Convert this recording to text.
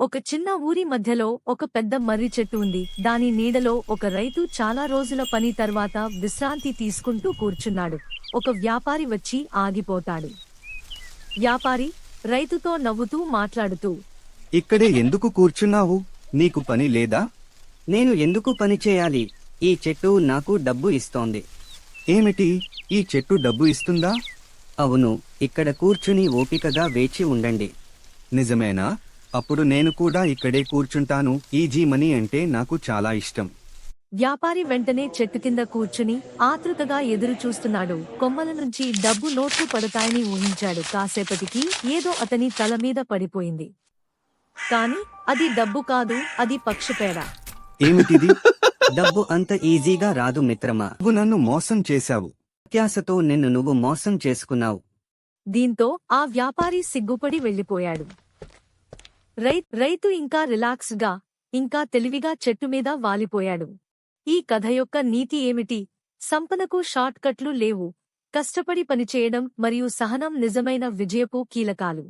ఒక చిన్న ఊరి మధ్యలో ఒక పెద్ద మర్రి చెట్టు ఉంది. దాని నీడలో ఒక రైతు చాలా రోజుల పని తర్వాత విశ్రాంతి తీసుకుంటూ కూర్చున్నాడు. ఒక వ్యాపారి వచ్చి ఆగిపోతాడు. వ్యాపారి రైతుతో నవ్వుతూ మాట్లాడుతూ, ఇక్కడే ఎందుకు కూర్చున్నావు? నీకు పని లేదా? నేను ఎందుకు పని చేయాలి? ఈ చెట్టు నాకు డబ్బు ఇస్తోంది. ఏమిటి, ఈ చెట్టు డబ్బు ఇస్తుందా? అవును, ఇక్కడ కూర్చుని ఓపికగా వేచి ఉండండి. నిజమేనా? అప్పుడు నేను కూడా ఇక్కడే కూర్చుంటాను. ఈజీ మనీ అంటే నాకు చాలా ఇష్టం. వ్యాపారి వెంటనే చెట్టు కింద కూర్చుని ఆతృతగా ఎదురు చూస్తున్నాడు. కొమ్మల నుంచి డబ్బు నోట్లు పడతాయని ఊహించాడు. కాసేపటికి ఏదో అతని తల మీద పడిపోయింది. కాని అది డబ్బు కాదు, అది పక్షిపేడ. ఏమిటిది? డబ్బు అంత ఈజీగా రాదు మిత్రమా. నువ్వు నన్ను మోసం చేశావు. అత్యాశతో నువ్వు మోసం చేసుకున్నావు. దీంతో ఆ వ్యాపారి సిగ్గుపడి వెళ్లిపోయాడు. రైతు ఇంకా రిలాక్స్ గా, ఇంకా తెలివిగా చెట్టు మీద వాలిపోయాడు. ఈ కథ యొక్క నీతి ఏమిటి? సంపదకు షార్ట్ కట్లు లేవు. కష్టపడి పనిచేయడం మరియు సహనం నిజమైన విజయపు కీలకాలు.